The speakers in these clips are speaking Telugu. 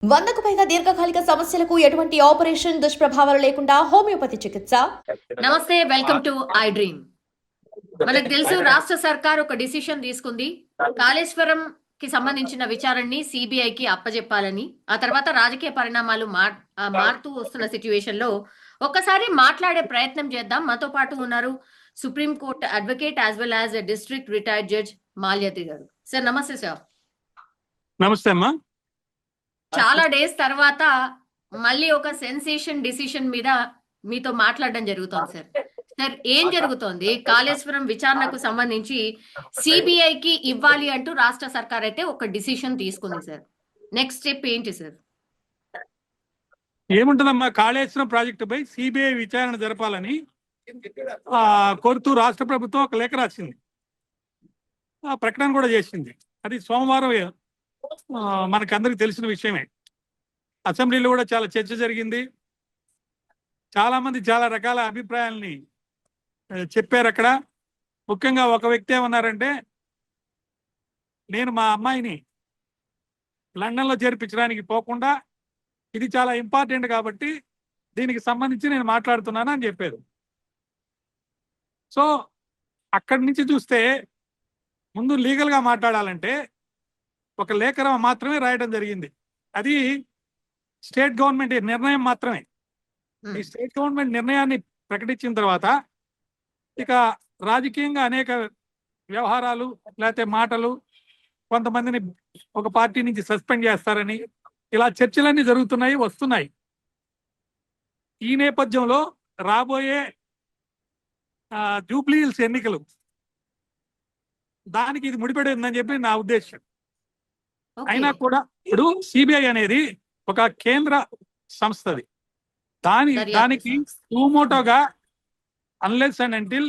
వందకు పైగా దీర్ఘకాలిక సమస్యలకు ఎటువంటి ఆపరేషన్ దుష్ప్రభావాలు లేకుండా హోమియోపతి చికిత్స. నమస్తే, వెల్కమ్ టు ఐ డ్రీమ్. మనకు తెలుసు రాష్ట్ర సర్కార్ ఒక డిసిషన్ తీసుకుంది. కాళేశ్వరం కి సంబంధించిన విచారణని సిబిఐకి అప్పజెప్పాలని. ఆ తర్వాత రాజకీయ పరిణామాలు మారుతూ వస్తున్న సిచ్యువేషన్ లో ఒక్కసారి మాట్లాడే ప్రయత్నం చేద్దాం. మాతో పాటు ఉన్నారు supreme court advocate as well as district retired judge Malyadri గారు. సార్ నమస్తే సార్. నమస్తే అమ్మా. చాలా డేస్ తర్వాత మళ్ళీ ఒక సెన్సేషన్ డిసిషన్ మీద మీతో మాట్లాడడం జరుగుతోంది సార్. సార్ ఏం జరుగుతోంది? కాళేశ్వరం విచారణకు సంబంధించి సిబిఐకి ఇవ్వాలి అంటూ రాష్ట్ర సర్కార్ అయితే ఒక డిసిషన్ తీసుకుంది సార్. నెక్స్ట్ స్టెప్ ఏంటి సార్? ఏముంటదమ్మా, కాళేశ్వరం ప్రాజెక్టుపై సిబిఐ విచారణ జరపాలని కోరుతూ రాష్ట్ర ప్రభుత్వం ఒక లేఖ రాసింది. ఆ ప్రకటన కూడా చేసింది. అది సోమవారం మనకందరికి తెలిసిన విషయమే. అసెంబ్లీలో కూడా చాలా చర్చ జరిగింది. చాలా మంది చాలా రకాల అభిప్రాయాలని చెప్పారు అక్కడ. ముఖ్యంగా ఒక వ్యక్తి ఏమన్నారంటే, నేను మా అమ్మాయిని లండన్లో చేర్పించడానికి పోకుండా ఇది చాలా ఇంపార్టెంట్ కాబట్టి దీనికి సంబంధించి నేను మాట్లాడుతున్నాను అని చెప్పారు. సో అక్కడి నుంచి చూస్తే ముందు లీగల్గా మాట్లాడాలంటే ఒక లేఖ మాత్రమే రాయడం జరిగింది. అది స్టేట్ గవర్నమెంట్ నిర్ణయం మాత్రమే. ఈ స్టేట్ గవర్నమెంట్ నిర్ణయాన్ని ప్రకటించిన తర్వాత ఇక రాజకీయంగా అనేక వ్యవహారాలు లేకపోతే మాటలు, కొంతమందిని ఒక పార్టీ నుంచి సస్పెండ్ చేస్తారని ఇలా చర్చలన్నీ జరుగుతున్నాయి, వస్తున్నాయి. ఈ నేపథ్యంలో రాబోయే జూబ్లీ హిల్స్ ఎన్నికలు దానికి ఇది ముడిపడి ఉందని చెప్పి నా ఉద్దేశం. అయినా కూడా ఇప్పుడు సిబిఐ అనేది ఒక కేంద్ర సంస్థది. దానికి టూమోటోగా unless and until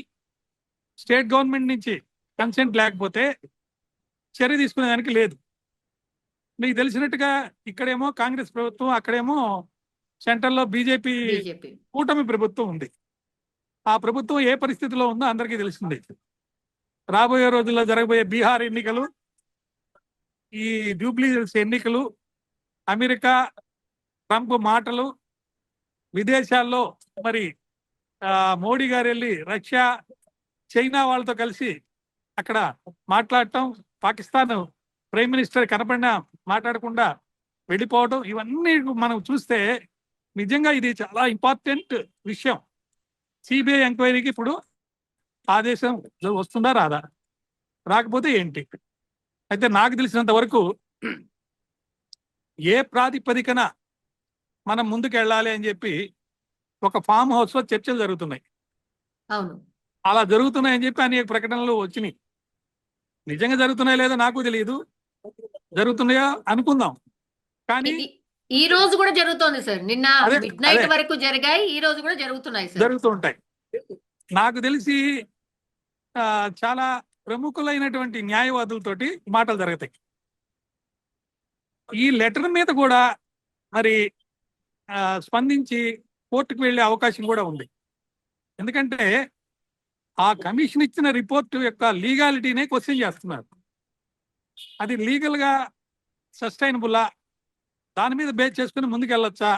state government నుంచి కన్సెంట్ లేకపోతే చర్య తీసుకునేదానికి లేదు. మీకు తెలిసినట్టుగా ఇక్కడేమో కాంగ్రెస్ ప్రభుత్వం, అక్కడేమో సెంట్రల్లో బీజేపీ కూటమి ప్రభుత్వం ఉంది. ఆ ప్రభుత్వం ఏ పరిస్థితిలో ఉందో అందరికీ తెలిసిందే. రాబోయే రోజుల్లో జరగబోయే బీహార్ ఎన్నికలు, ఈ జూబ్లీ హిల్స్ ఎన్నికలు, అమెరికా ట్రంప్ మాటలు, విదేశాల్లో మరి మోడీ గారు వెళ్ళి రష్యా, చైనా వాళ్ళతో కలిసి అక్కడ మాట్లాడటం, పాకిస్తాన్ ప్రైమ్ మినిస్టర్ కనపడినా మాట్లాడకుండా వెళ్ళిపోవడం, ఇవన్నీ మనం చూస్తే నిజంగా ఇది చాలా ఇంపార్టెంట్ విషయం. సిబిఐ ఎంక్వైరీకి ఇప్పుడు ఆదేశం వస్తుందా రాదా, రాకపోతే ఏంటి? అయితే నాకు తెలిసినంత వరకు ఏ ప్రాతిపదికన మనం ముందుకు వెళ్ళాలి అని చెప్పి ఒక ఫామ్ హౌస్ లో చర్చలు జరుగుతున్నాయి. అవును, అలా జరుగుతున్నాయని చెప్పి అనేక ప్రకటనలు వచ్చినాయి. నిజంగా జరుగుతున్నాయో లేదో నాకు తెలియదు, జరుగుతున్నాయో అనుకుందాం. కానీ ఈ రోజు కూడా జరుగుతోంది సార్. నిన్న మిడ్ నైట్ వరకు జరిగాయి, ఈ రోజు కూడా జరుగుతున్నాయి సార్, జరుగుతుంటాయి. నాకు తెలిసి చాలా ప్రముఖులైనటువంటి న్యాయవాదులతోటి మాటలు జరుగుతాయి. ఈ లెటర్ మీద కూడా మరి స్పందించి కోర్టుకు వెళ్ళే అవకాశం కూడా ఉంది. ఎందుకంటే ఆ కమిషన్ ఇచ్చిన రిపోర్ట్ యొక్క లీగాలిటీనే క్వశ్చన్ చేస్తున్నారు. అది లీగల్గా సస్టైనబుల్లా, దాని మీద బేస్ చేసుకుని ముందుకెళ్ళొచ్చా?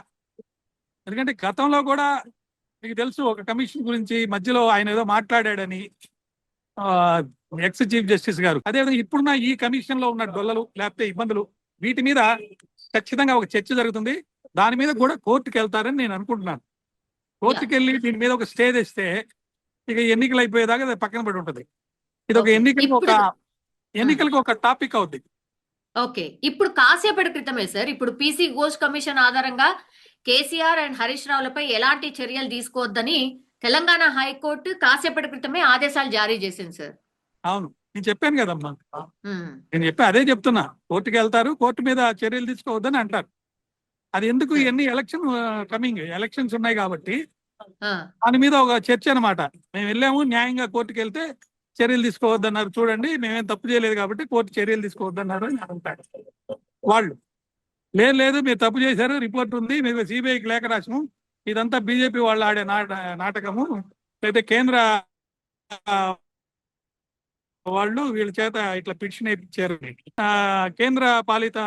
ఎందుకంటే గతంలో కూడా మీకు తెలుసు, ఒక కమిషన్ గురించి మధ్యలో ఆయన ఏదో మాట్లాడాడని ఎక్స్ చీఫ్ జస్టిస్ గారు. అదేవిధంగా ఇప్పుడున్న ఈ కమిషన్ లో ఉన్న డొల్లలు లేకపోతే ఇబ్బందులు, వీటి మీద ఖచ్చితంగా ఒక చర్చ జరుగుతుంది. దాని మీద కూడా కోర్టుకు వెళ్తారని నేను అనుకుంటున్నాను. కోర్టుకు వెళ్ళి దీని మీద ఒక స్టే తెస్తే ఇక ఎన్నికలు అయిపోయేదాకా అది పక్కన పడి ఉంటుంది. ఇది ఒక ఎన్నికలకు ఒక టాపిక్ అవుద్ది. ఓకే, ఇప్పుడు కాసేపటి క్రితమే సార్, ఇప్పుడు పీసీ ఘోష్ కమిషన్ ఆధారంగా కేసీఆర్ అండ్ హరీష్ రావులపై ఎలాంటి చర్యలు తీసుకోవద్దని తెలంగాణ హైకోర్టు కాసేపటి క్రితమే ఆదేశాలు జారీ చేసింది సార్. అవును, నేను చెప్పాను కదమ్మా, నేను అదే చెప్తున్నా. కోర్టుకు వెళ్తారు, కోర్టు మీద చర్యలు తీసుకోవద్దని అంటారు. అది ఎందుకు? ఇవన్నీ ఎలక్షన్స్ ఉన్నాయి కాబట్టి దాని మీద ఒక చర్చ అనమాట. మేము వెళ్ళాము, న్యాయంగా కోర్టుకు వెళ్తే చర్యలు తీసుకోవద్దన్నారు. చూడండి, మేమేం తప్పు చేయలేదు కాబట్టి కోర్టు చర్యలు తీసుకోవద్దన్నారు అని అంటారు వాళ్ళు. లేదు మీరు తప్పు చేశారు, రిపోర్ట్ ఉంది, మీరు సిబిఐకి లేఖ రాసము, ఇదంతా బీజేపీ వాళ్ళు ఆడే నాటకము, లేకపోతే కేంద్ర వాళ్ళు వీళ్ళ చేత ఇట్లా పిటిషన్ వేయించారు. కేంద్ర పాలిత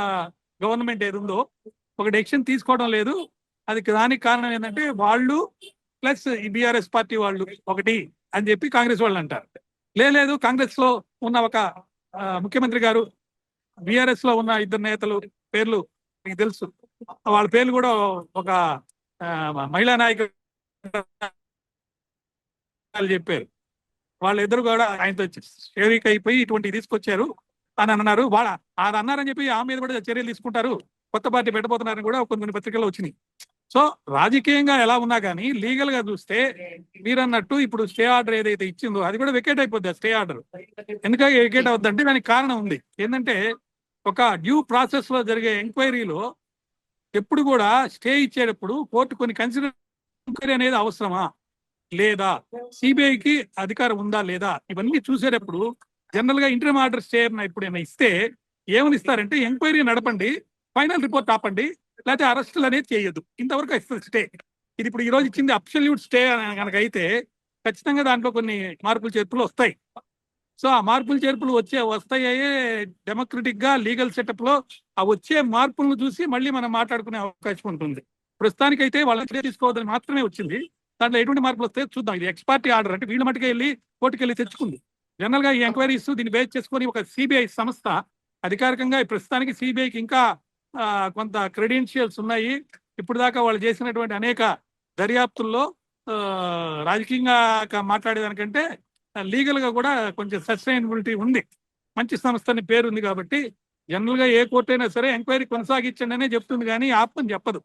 గవర్నమెంట్ ఏది ఉందో ఒక డెసిషన్ తీసుకోవడం లేదు. అది దానికి కారణం ఏంటంటే వాళ్ళు ప్లస్ ఈ బీఆర్ఎస్ పార్టీ వాళ్ళు ఒకటి అని చెప్పి కాంగ్రెస్ వాళ్ళు అంటారు. లేదు కాంగ్రెస్ లో ఉన్న ఒక ముఖ్యమంత్రి గారు, బీఆర్ఎస్ లో ఉన్న ఇద్దరు నేతలు పేర్లు మీకు తెలుసు, వాళ్ళ పేర్లు కూడా ఒక మహిళా నాయకులు చెప్పారు. వాళ్ళిద్దరు కూడా ఆయనతో షేరీక్ అయిపోయి ఇటువంటి తీసుకొచ్చారు అని అన్నారు. అది అన్నారని చెప్పి ఆ మీద కూడా చర్యలు తీసుకుంటారు, కొత్త పార్టీ పెట్టబోతున్నారని కూడా కొన్ని పత్రికల్లో వచ్చినాయి. సో రాజకీయంగా ఎలా ఉన్నా కానీ లీగల్ గా చూస్తే మీరన్నట్టు ఇప్పుడు స్టే ఆర్డర్ ఏదైతే ఇచ్చిందో అది కూడా వెకేట్ అయిపోద్ది. స్టే ఆర్డర్ ఎందుకంటే వెకేట్ అవుద్దంటే దానికి కారణం ఉంది. ఏంటంటే ఒక డ్యూ ప్రాసెస్ లో జరిగే ఎంక్వైరీలో ఎప్పుడు కూడా స్టే ఇచ్చేటప్పుడు కోర్టు కొన్ని కన్సిడర్ ఎంక్వైరీ అనేది అవసరమా లేదా, సిబిఐకి అధికారం ఉందా లేదా, ఇవన్నీ చూసేటప్పుడు జనరల్ గా ఇంటర్మ్ ఆర్డర్ స్టే ఎప్పుడైనా ఇస్తే ఏమని ఇస్తారంటే ఎంక్వైరీ నడపండి, ఫైనల్ రిపోర్ట్ ఆపండి, లేకపోతే అరెస్టులు అనేది చేయొద్దు, ఇంతవరకు ఇస్తుంది స్టే. ఇది ఇప్పుడు ఈ రోజు ఇచ్చింది అబ్సల్యూట్ స్టే కనుక అయితే ఖచ్చితంగా దాంట్లో కొన్ని మార్పులు చేర్పులు వస్తాయి. సో ఆ మార్పులు చేర్పులు వస్తాయే డెమోక్రటిక్ గా లీగల్ సెటప్ లో ఆ వచ్చే మార్పులను చూసి మళ్ళీ మనం మాట్లాడుకునే అవకాశం ఉంటుంది. ప్రస్తుతానికైతే వాళ్ళని తీసుకోవద్దని మాత్రమే వచ్చింది. దాంట్లో ఎటువంటి మార్పులు వస్తాయో చూద్దాం. ఇది ఎక్స్పార్టీ ఆర్డర్ అంటే వీళ్ళ మటుకే వెళ్ళి కోర్టుకు వెళ్ళి తెచ్చుకుంది. జనరల్ గా ఈ ఎంక్వైరీస్ దీన్ని బేస్ చేసుకొని ఒక సిబిఐ సంస్థ అధికారికంగా ప్రస్తుతానికి సిబిఐకి ఇంకా కొంత క్రెడెన్షియల్స్ ఉన్నాయి. ఇప్పుడు దాకా వాళ్ళు చేసినటువంటి అనేక దర్యాప్తుల్లో రాజకీయంగా మాట్లాడేదానికంటే లీగల్ గా కూడా కొంచెం సస్టైనబిలిటీ ఉంది, మంచి సంస్థ అని పేరు ఉంది. కాబట్టి జనరల్ గా ఏ కోర్టు అయినా సరే ఎంక్వైరీ కొనసాగించండి అనే చెప్తుంది కానీ ఆపని చెప్పదు.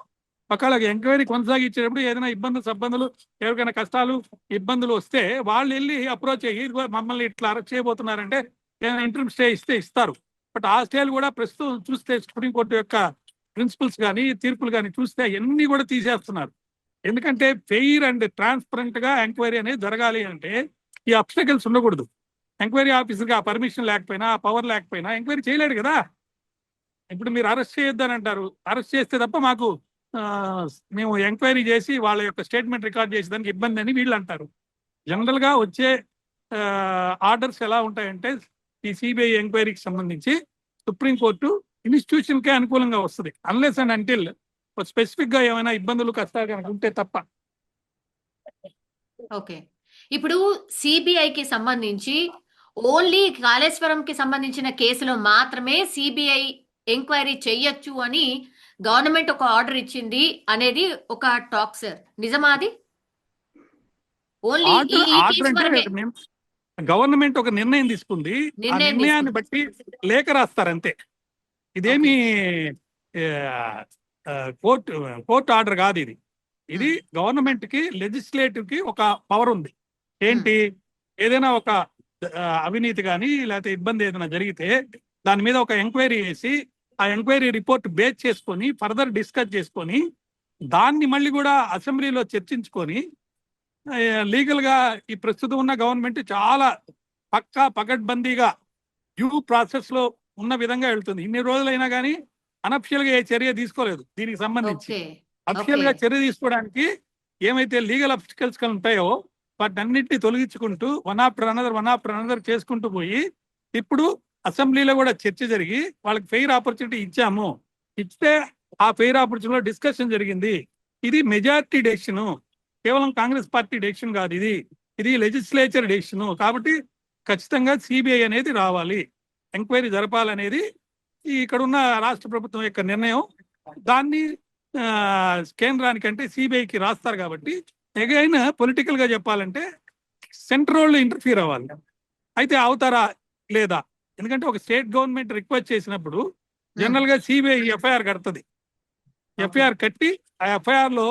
ఒకవేళ ఎంక్వైరీ కొనసాగించేటప్పుడు ఏదైనా ఇబ్బందులు ఎవరికైనా కష్టాలు ఇబ్బందులు వస్తే వాళ్ళు వెళ్ళి అప్రోచ్ అయ్యి మమ్మల్ని ఇట్లా అరెస్ట్ చేయబోతున్నారంటే ఏదైనా ఇంటర్మ్ స్టే ఇస్తే ఇస్తారు. బట్ ఆ స్టేలు కూడా ప్రస్తుతం చూస్తే సుప్రీంకోర్టు యొక్క ప్రిన్సిపల్స్ కానీ తీర్పులు కానీ చూస్తే అన్ని కూడా తీసేస్తున్నారు. ఎందుకంటే ఫెయిర్ అండ్ ట్రాన్స్పరెంట్ గా ఎంక్వైరీ అనేది జరగాలి అంటే ఈ అబ్స్టకల్స్ ఉండకూడదు. ఎంక్వైరీ ఆఫీసర్కి ఆ పర్మిషన్ లేకపోయినా, ఆ పవర్ లేకపోయినా ఎంక్వైరీ చేయలేడు కదా. ఇప్పుడు మీరు అరెస్ట్ చేయొద్దని అంటారు, అరెస్ట్ చేస్తే తప్ప మాకు మేము ఎంక్వైరీ చేసి వాళ్ళ యొక్క స్టేట్మెంట్ రికార్డ్ చేసేదానికి ఇబ్బంది అని వీళ్ళు అంటారు. జనరల్ గా వచ్చే ఆర్డర్స్ ఎలా ఉంటాయంటే ఈ సిబిఐ ఎంక్వైరీకి సంబంధించి సుప్రీంకోర్టు ఇన్స్టిట్యూషన్ కే అనుకూలంగా వస్తుంది, అన్లెస్ అండ్ అంటిల్ స్పెసిఫిక్ గా ఏమైనా ఇబ్బందులు కష్టాలు కనుక ఉంటే తప్ప. ఓకే, ఇప్పుడు సిబిఐకి సంబంధించి ఓన్లీ కాళేశ్వరంకి సంబంధించిన కేసులో మాత్రమే సిబిఐ ఎంక్వైరీ చెయ్యొచ్చు అని గవర్నమెంట్ ఒక ఆర్డర్ ఇచ్చింది అనేది ఒక టాక్ సార్, నిజమాది? ఓన్లీ గవర్నమెంట్ ఒక నిర్ణయం తీసుకుంది, ఆ నిర్ణయాన్ని బట్టి లేఖ రాస్తారు అంతే. ఇదేమి కోర్టు ఆర్డర్ కాదు ఇది. ఇది గవర్నమెంట్ కి లెజిస్లేటివ్ కి ఒక పవర్ ఉంది. ఏంటి, ఏదైనా ఒక అవినీతి కానీ లేకపోతే ఇబ్బంది ఏదైనా జరిగితే దాని మీద ఒక ఎంక్వైరీ చేసి ఆ ఎంక్వైరీ రిపోర్ట్ బేస్ చేసుకొని ఫర్దర్ డిస్కస్ చేసుకొని దాన్ని మళ్ళీ కూడా అసెంబ్లీలో చర్చించుకొని లీగల్ గా ఈ ప్రస్తుతం ఉన్న గవర్నమెంట్ చాలా పకడ్బందీగా డ్యూ ప్రాసెస్ లో ఉన్న విధంగా వెళ్తుంది. ఇన్ని రోజులైనా కానీ అనఫిషియల్ గా ఏ చర్య తీసుకోలేదు దీనికి సంబంధించి. అఫిషియల్ గా చర్య తీసుకోవడానికి ఏమైతే లీగల్ అబ్స్టికల్స్ ఉంటాయో వాటన్నిటిని తొలగించుకుంటూ వన్ ఆఫ్టర్ అనదర్ చేసుకుంటూ పోయి ఇప్పుడు అసెంబ్లీలో కూడా చర్చ జరిగి వాళ్ళకి ఫెయిర్ ఆపర్చునిటీ ఇచ్చాము. ఇస్తే ఆ ఫెయిర్ ఆపర్చునిటీలో డిస్కషన్ జరిగింది. ఇది మెజారిటీ డెసిషన్, కేవలం కాంగ్రెస్ పార్టీ డెసిషన్ కాదు, ఇది లెజిస్లేచర్ డెసిషన్. కాబట్టి ఖచ్చితంగా సిబిఐ అనేది రావాలి, ఎంక్వైరీ జరపాలనేది ఇక్కడ ఉన్న రాష్ట్ర ప్రభుత్వం యొక్క నిర్ణయం. దాన్ని కేంద్రానికంటే సిబిఐకి రాస్తారు. కాబట్టి ఎగైన్ పొలిటికల్ గా చెప్పాలంటే సెంట్రల్ ఇంటర్ఫీర్ అవ్వాలి. అయితే అవుతారా లేదా, ఎందుకంటే ఒక స్టేట్ గవర్నమెంట్ రిక్వెస్ట్ చేసినప్పుడు జనరల్ గా సిబిఐ ఎఫ్ఐఆర్ కడుతుంది. ఎఫ్ఐఆర్ కట్టి ఆ ఎఫ్ఐఆర్ లో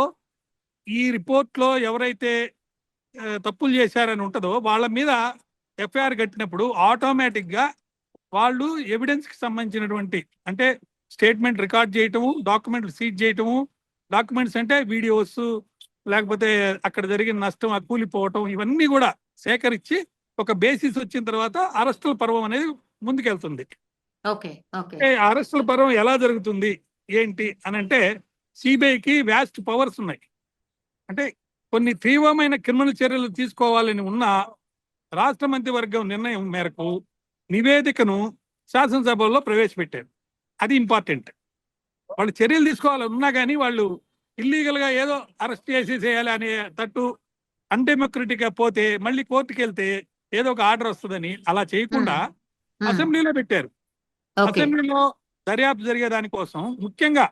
ఈ రిపోర్ట్ లో ఎవరైతే తప్పులు చేశారని ఉంటుందో వాళ్ళ మీద ఎఫ్ఐఆర్ కట్టినప్పుడు ఆటోమేటిక్ గా వాళ్ళు ఎవిడెన్స్ కి సంబంధించినటువంటి అంటే స్టేట్మెంట్ రికార్డ్ చేయటము, డాక్యుమెంట్లు సీజ్ చేయటము, డాక్యుమెంట్స్ అంటే వీడియోస్ లేకపోతే అక్కడ జరిగిన నష్టం, కూలిపోవటం, ఇవన్నీ కూడా సేకరించి ఒక బేసిస్ వచ్చిన తర్వాత అరెస్టుల పర్వం అనేది ముందుకెళ్తుంది. అరెస్టుల పర్వం ఎలా జరుగుతుంది ఏంటి అని అంటే సిబిఐకి వ్యాస్ట్ పవర్స్ ఉన్నాయి. అంటే కొన్ని తీవ్రమైన క్రిమినల్ చర్యలు తీసుకోవాలని ఉన్న రాష్ట్ర మంత్రివర్గం నిర్ణయం మేరకు నివేదికను శాసనసభలో ప్రవేశపెట్టారు. అది ఇంపార్టెంట్. వాళ్ళు చర్యలు తీసుకోవాలని ఉన్నా కానీ వాళ్ళు ఇల్లీగల్ గా ఏదో అరెస్ట్ చేసేసేయాలి అనే తట్టు అన్డెమోక్రటిక్ గా పోతే మళ్ళీ కోర్టుకి వెళ్తే ఏదో ఒక ఆర్డర్ వస్తుందని అలా చేయకుండా అసెంబ్లీలో పెట్టారు. అసెంబ్లీలో దర్యాప్తు జరిగే దానికోసం ముఖ్యంగా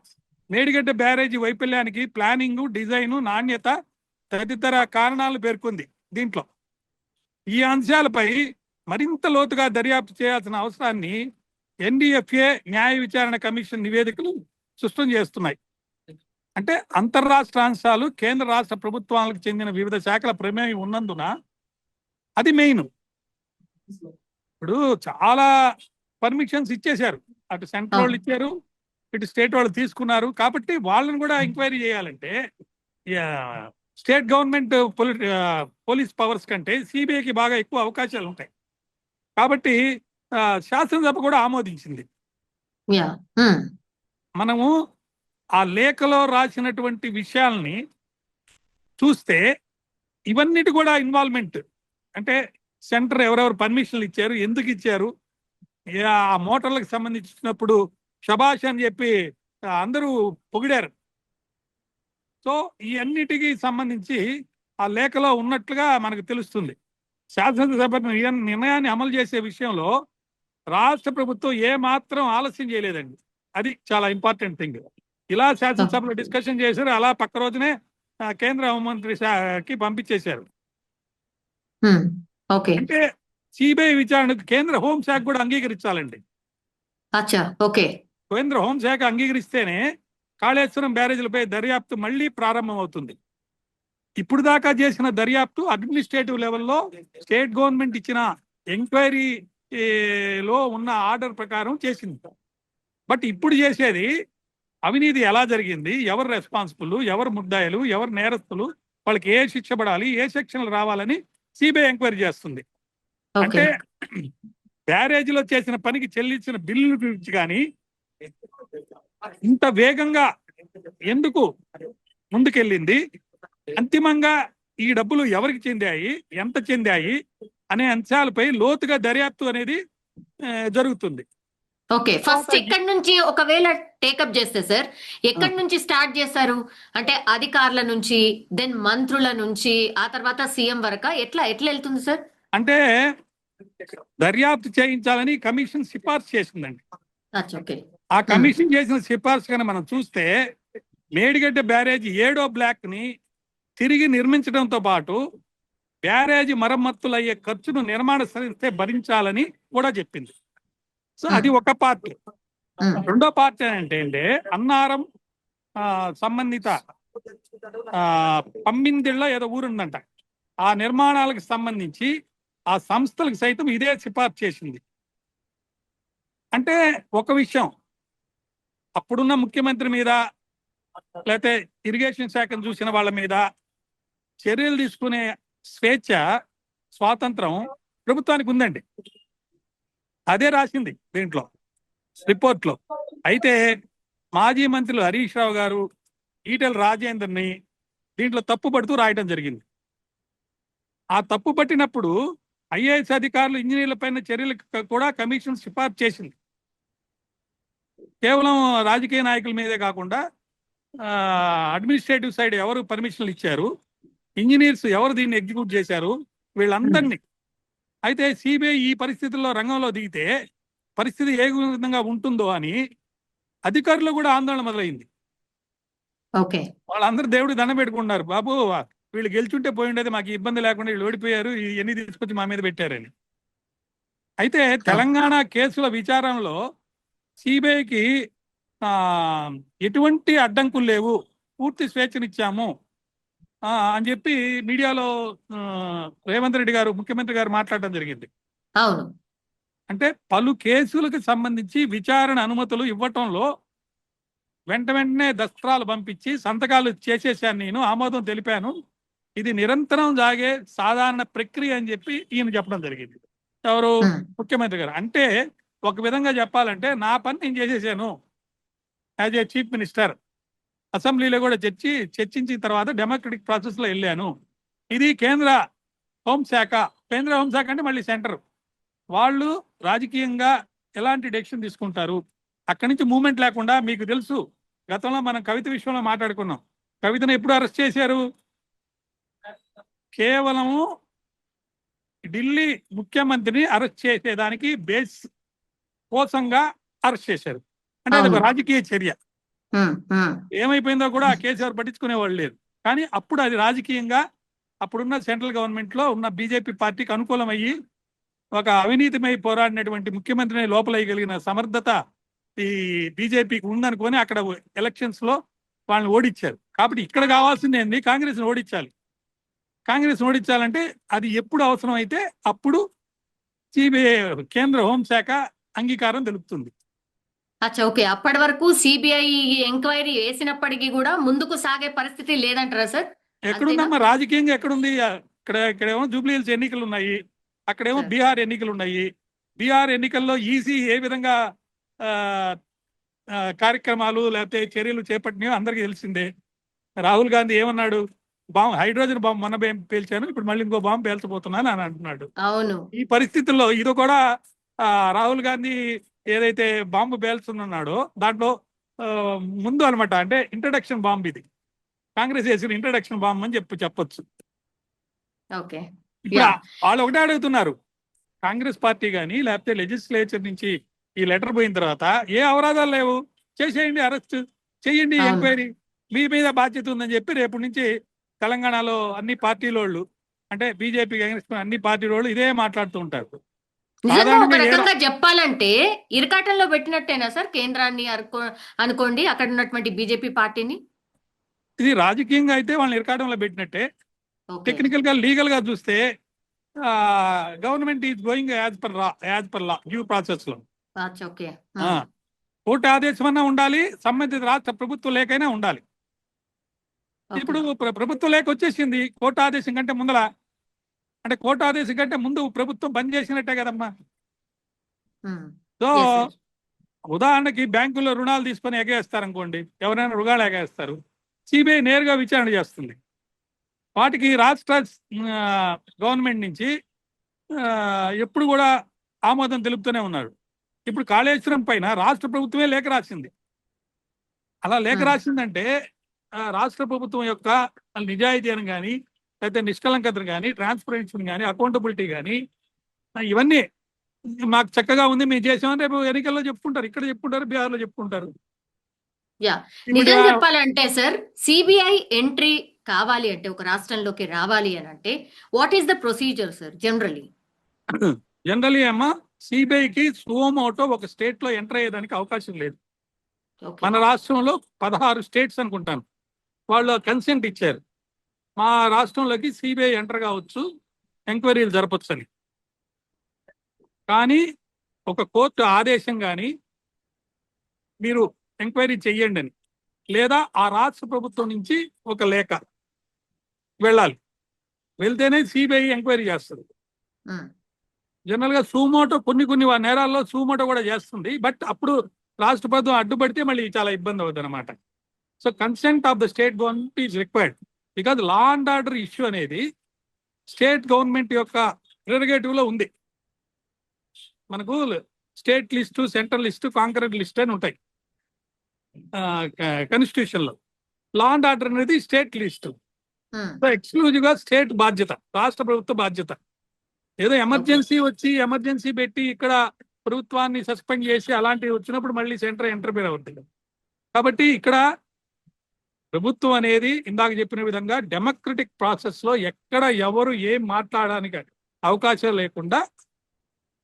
మేడిగడ్డ బ్యారేజీ వైఫల్యానికి ప్లానింగ్, డిజైన్, నాణ్యత తదితర కారణాలు పేర్కొంది. దీంట్లో ఈ అంశాలపై మరింత లోతుగా దర్యాప్తు చేయాల్సిన అవసరాన్ని ఎన్డీఎఫ్ఏ న్యాయ విచారణ కమిషన్ నివేదికలు స్పష్టం చేస్తున్నాయి. అంటే అంతర్రాష్ట్ర అంశాలు కేంద్ర రాష్ట్ర ప్రభుత్వాలకు చెందిన వివిధ శాఖల ప్రమేయం ఉన్నందున అది మెయిన్. ఇప్పుడు చాలా పర్మిషన్స్ ఇచ్చేశారు, అటు సెంట్రల్ వాళ్ళు ఇచ్చారు, ఇటు స్టేట్ వాళ్ళు తీసుకున్నారు. కాబట్టి వాళ్ళని కూడా ఎంక్వైరీ చేయాలంటే స్టేట్ గవర్నమెంట్ పోలీస్ పవర్స్ కంటే సిబిఐకి బాగా ఎక్కువ అవకాశాలు ఉంటాయి. కాబట్టి శాసనసభ కూడా ఆమోదించింది. మనము ఆ లేఖలో రాసినటువంటి విషయాల్ని చూస్తే ఇవన్నిటి కూడా ఇన్వాల్వ్మెంట్, అంటే సెంటర్ ఎవరెవరు పర్మిషన్లు ఇచ్చారు, ఎందుకు ఇచ్చారు, ఆ మోటార్లకు సంబంధించినప్పుడు షబాష్ అని చెప్పి అందరూ పొగిడారు. సో ఈ అన్నిటికీ సంబంధించి ఆ లేఖలో ఉన్నట్లుగా మనకు తెలుస్తుంది. శాసనసభ నిర్ణయాన్ని అమలు చేసే విషయంలో రాష్ట్ర ప్రభుత్వం ఏ మాత్రం ఆలస్యం చేయలేదండి. అది చాలా ఇంపార్టెంట్ థింగ్. ఇలా శాసనసభలో డిస్కషన్ చేశారు, అలా పక్క రోజునే కేంద్ర హోంమంత్రి శాఖకి పంపించేశారు. అంటే సిబిఐ విచారణకు కేంద్ర హోంశాఖ కూడా అంగీకరించాలండి. కేంద్ర హోంశాఖ అంగీకరిస్తేనే కాళేశ్వరం బ్యారేజీలపై దర్యాప్తు మళ్ళీ ప్రారంభం అవుతుంది. ఇప్పుడు దాకా చేసిన దర్యాప్తు అడ్మినిస్ట్రేటివ్ లెవెల్లో స్టేట్ గవర్నమెంట్ ఇచ్చిన ఎంక్వైరీలో ఉన్న ఆర్డర్ ప్రకారం చేసింది. బట్ ఇప్పుడు చేసేది అవినీతి ఎలా జరిగింది, ఎవరు రెస్పాన్సిబుల్, ఎవరు ముద్దాయిలు, ఎవరు నేరస్తులు, వాళ్ళకి ఏ శిక్ష పడాలి, ఏ సెక్షన్లు రావాలని సిబిఐ ఎంక్వైరీ చేస్తుంది. అంటే బ్యారేజీలో చేసిన పనికి చెల్లించిన బిల్లుల గురించి కానీ ఇంత వేగంగా ఎందుకు ముందుకెళ్ళింది, అంతిమంగా ఈ డబ్బులు ఎవరికి చెందాయి, ఎంత చెందాయి అనే అంశాలపై లోతుగా దర్యాప్తు అనేది జరుగుతుంది. ఓకే, ఫస్ట్ ఎక్కడి నుంచి ఒకవేళ టేకప్ చేస్తే సార్ ఎక్కడి నుంచి స్టార్ట్ చేస్తారు? అంటే అధికారుల నుంచి, దెన్ మంత్రుల నుంచి, ఆ తర్వాత సీఎం వరకు ఎట్లా వెళ్తుంది సార్? అంటే దర్యాప్తు చేయించాలని కమిషన్ సిఫార్సు చేసిందండి. ఆ కమిషన్ చేసిన సిఫార్సు కానీ మనం చూస్తే మేడిగడ్డ బ్యారేజీ 7వ బ్లాక్ ని తిరిగి నిర్మించడంతో పాటు బ్యారేజీ మరమ్మతులు అయ్యే ఖర్చును నిర్మాణ సంస్థే భరించాలని కూడా చెప్పింది. సో అది ఒక పార్ట్. రెండో పార్ట్ ఏంటంటే అన్నారం సంబంధిత పమ్మిందిళ్ళ ఏదో ఊరుందంట, ఆ నిర్మాణాలకు సంబంధించి ఆ సంస్థలకు సైతం ఇదే సిఫార్సు చేసింది. అంటే ఒక విషయం, అప్పుడున్న ముఖ్యమంత్రి మీద లేకపోతే ఇరిగేషన్ శాఖను చూసిన వాళ్ళ మీద చర్యలు తీసుకునే స్వేచ్ఛ, స్వాతంత్రం ప్రభుత్వానికి ఉందండి. అదే రాసింది దీంట్లో రిపోర్ట్లో. అయితే మాజీ మంత్రులు హరీష్ రావు గారు, ఈటెల రాజేందర్ని దీంట్లో తప్పు పడుతూ రాయడం జరిగింది. ఆ తప్పు పట్టినప్పుడు ఐఏఎస్ అధికారులు, ఇంజనీర్ల పైన చర్యలకు కూడా కమిషన్ సిఫార్సు చేసింది. కేవలం రాజకీయ నాయకుల మీదే కాకుండా అడ్మినిస్ట్రేటివ్ సైడ్ ఎవరు పర్మిషన్లు ఇచ్చారు, ఇంజనీర్స్ ఎవరు దీన్ని ఎగ్జిక్యూట్ చేశారు, వీళ్ళందరినీ. అయితే సిబిఐ ఈ పరిస్థితుల్లో రంగంలో దిగితే పరిస్థితి ఏ విధంగా ఉంటుందో అని అధికారులు కూడా ఆందోళన మొదలైంది. వాళ్ళందరూ దేవుడు దండం పెట్టుకున్నారు, బాబు వీళ్ళు గెలుచుంటే పోయి ఉండేది, మాకు ఇబ్బంది లేకుండా వీళ్ళు ఓడిపోయారు, ఇవన్నీ తీసుకొచ్చి మా మీద పెట్టారని. అయితే తెలంగాణ కేసుల విచారణలో సిబిఐకి ఎటువంటి అడ్డంకులు లేవు, పూర్తి స్వేచ్ఛనిచ్చాము అని చెప్పి మీడియాలో రేవంత్ రెడ్డి గారు, ముఖ్యమంత్రి గారు మాట్లాడడం జరిగింది. అవును, అంటే పలు కేసులకు సంబంధించి విచారణ అనుమతులు ఇవ్వటంలో వెంటనే దస్త్రాలు పంపించి సంతకాలు చేసేసాను, నేను ఆమోదం తెలిపాను, ఇది నిరంతరం సాగే సాధారణ ప్రక్రియ అని చెప్పి ఈయన చెప్పడం జరిగింది. ఎవరు? ముఖ్యమంత్రి గారు. అంటే ఒక విధంగా చెప్పాలంటే నా పని నేను చేసేసాను యాజ్ ఏ చీఫ్ మినిస్టర్. అసెంబ్లీలో కూడా చర్చించిన తర్వాత డెమోక్రటిక్ ప్రాసెస్లో వెళ్ళాను. ఇది కేంద్ర హోంశాఖ అంటే మళ్ళీ సెంటర్ వాళ్ళు రాజకీయంగా ఎలాంటి డెసిషన్ తీసుకుంటారు, అక్కడి నుంచి మూవ్మెంట్ లేకుండా. మీకు తెలుసు గతంలో మనం కవిత విషయంలో మాట్లాడుకున్నాం. కవితను ఎప్పుడు అరెస్ట్ చేశారు? కేవలము ఢిల్లీ ముఖ్యమంత్రిని అరెస్ట్ చేసేదానికి బేస్ కోసంగా అరెస్ట్ చేశారు. అంటే అది ఒక రాజకీయ చర్య. ఏమైపోయిందో కూడా ఆ కేసు ఎవరు పట్టించుకునేవాళ్ళు లేరు. కానీ అప్పుడు అది రాజకీయంగా అప్పుడున్న సెంట్రల్ గవర్నమెంట్ లో ఉన్న బీజేపీ పార్టీకి అనుకూలమయ్యి ఒక అవినీతిమై పోరాడినటువంటి ముఖ్యమంత్రిని లోపలేయగలిగిన సమర్థత ఈ బీజేపీకి ఉందనుకొని అక్కడ ఎలక్షన్స్ లో వాళ్ళని ఓడించారు. కాబట్టి ఇక్కడ కావాల్సింది ఏంది? కాంగ్రెస్ ఓడించాలి. కాంగ్రెస్ ఓడించాలంటే అది ఎప్పుడు అవసరం అయితే అప్పుడు సిబిఐ కేంద్ర హోంశాఖ అంగీకారం తెలుపుతుంది. అచ్చా, ఓకే. అప్పటి వరకు సిబిఐ ఎంక్వైరీ వేసినప్పటికీ కూడా ముందుకు సాగే పరిస్థితి లేదంటారా సార్? ఎక్కడుందమ్మా రాజకీయంగా? ఎక్కడుంది? ఇక్కడేమో జూబ్లీ హిల్స్ ఎన్నికలు ఉన్నాయి, అక్కడేమో బీహార్ ఎన్నికలు ఉన్నాయి. బీహార్ ఎన్నికల్లో ఈసీ ఏ విధంగా కార్యక్రమాలు లేకపోతే చర్యలు చేపట్టినాయో అందరికీ తెలిసిందే. రాహుల్ గాంధీ ఏమన్నాడు? హైడ్రోజన్ బాంబు మొన్న పేల్చాను, ఇప్పుడు మళ్ళీ ఇంకో బాంబు పేల్చబోతున్నాను అని అంటున్నాడు. అవును. ఈ పరిస్థితుల్లో ఇది కూడా రాహుల్ గాంధీ ఏదైతే బాంబు పేల్చున్నాడో దాంట్లో ముందు అనమాట, అంటే ఇంట్రడక్షన్ బాంబు. ఇది కాంగ్రెస్ వేసిన ఇంట్రడక్షన్ బాంబు అని చెప్పొచ్చు. ఓకే. ఇప్పుడు వాళ్ళు ఒకటే అడుగుతున్నారు, కాంగ్రెస్ పార్టీ కానీ లేకపోతే లెజిస్లేచర్ నుంచి ఈ లెటర్ పోయిన తర్వాత ఏ అవరాధాలు లేవు, చేసేయండి, అరెస్ట్ చేయండి, ఎంక్వైరీ, మీ మీద బాధ్యత ఉందని చెప్పి రేపు నుంచి తెలంగాణలో అన్ని పార్టీలోళ్ళు, అంటే బీజేపీ అన్ని పార్టీలోళ్ళు ఇదే మాట్లాడుతూ ఉంటారు. ఒక రకంగా చెప్పాలంటే ఇరకాటంలో పెట్టినట్టేనా సార్ కేంద్రాన్ని అనుకోండి, అక్కడ ఉన్నటువంటి బీజేపీ పార్టీని? ఇది రాజకీయంగా అయితే వాళ్ళని ఇరకాటంలో పెట్టినట్టే. టెక్నికల్ గా లీగల్ గా చూస్తే government is going as per law due process లో. కోర్టు ఆదేశం అన్నా ఉండాలి, సంబంధిత రాష్ట్ర ప్రభుత్వ లేఖైనా ఉండాలి. ఇప్పుడు ప్రభుత్వ లేఖ వచ్చేసింది కోర్టు ఆదేశం కంటే ముందర, అంటే కోర్టు ఆదేశం కంటే ముందు ప్రభుత్వం బంద్ చేసినట్టే కదమ్మా. సో ఉదాహరణకి బ్యాంకుల్లో రుణాలు తీసుకొని ఎగేస్తారు అనుకోండి, ఎవరైనా రుణాలు ఎగేస్తారు, సిబిఐ నేరుగా విచారణ చేస్తుంది. వాటికి రాష్ట్ర గవర్నమెంట్ నుంచి ఎప్పుడు కూడా ఆమోదం తెలుపుతూనే ఉన్నారు. ఇప్పుడు కాళేశ్వరం పైన రాష్ట్ర ప్రభుత్వమే లేఖ రాసింది. అలా లేఖ రాసిందంటే రాష్ట్ర ప్రభుత్వం యొక్క నిజాయితీ అని కానీ, లేకపోతే నిష్కలంకతను కానీ, ట్రాన్స్పరెన్సీని కానీ, అకౌంటబిలిటీ కానీ, ఇవన్నీ మాకు చక్కగా ఉంది, మేము చేసామని రేపు ఎన్నికల్లో చెప్పుకుంటారు, ఇక్కడ చెప్పుకుంటారు, బీహార్ లో చెప్పుకుంటారు. నిజం చెప్పాలంటే సార్, సిబిఐ ఎంట్రీ కావాలి అంటే, ఒక రాష్ట్రంలోకి రావాలి అని అంటే, what is the procedure sir generally అమ్మా? సిబిఐకి సుమోటో ఒక స్టేట్ లో ఎంటర్ అయ్యేదానికి అవకాశం లేదు. మన రాష్ట్రంలో 16 స్టేట్స్ అనుకుంటాను వాళ్ళు కన్సెంట్ ఇచ్చారు, మా రాష్ట్రంలోకి సిబిఐ ఎంటర్ కావచ్చు, ఎంక్వైరీలు జరపచ్చు అని. కానీ ఒక కోర్టు ఆదేశం కానీ మీరు ఎంక్వైరీ చెయ్యండి అని, లేదా ఆ రాష్ట్ర ప్రభుత్వం నుంచి ఒక లేఖ వెళ్ళాలి, వెళ్తేనే సిబిఐ ఎంక్వైరీ చేస్తుంది. జనరల్ గా సుమోటో కొన్ని నేరాల్లో సుమోటో కూడా చేస్తుంది, బట్ అప్పుడు రాష్ట్ర ప్రభుత్వం అడ్డుపడితే మళ్ళీ చాలా ఇబ్బంది అవుతుంది అనమాట. So consent of the state government is required, because law and order issue అనేది స్టేట్ గవర్నమెంట్ యొక్క ప్రెరగేటివ్ లో ఉంది. మనకు state list, central list, concurrent list అని ఉంటాయి కాన్స్టిట్యూషన్ లో. లా అండ్ ఆర్డర్ అనేది స్టేట్ లిస్టు, సో ఎక్స్క్లూజివ్ గా స్టేట్ బాధ్యత, రాష్ట్ర ప్రభుత్వ బాధ్యత. ఏదో ఎమర్జెన్సీ వచ్చి ఎమర్జెన్సీ పెట్టి ఇక్కడ ప్రభుత్వాన్ని సస్పెండ్ చేసి అలాంటివి వచ్చినప్పుడు మళ్ళీ సెంటర్ ఇంటర్ఫియర్ అవుతుంది. కాబట్టి ఇక్కడ ప్రభుత్వం అనేది ఇందాక చెప్పిన విధంగా డెమోక్రటిక్ ప్రాసెస్ లో ఎక్కడ ఎవరు ఏం మాట్లాడడానికి అవకాశం లేకుండా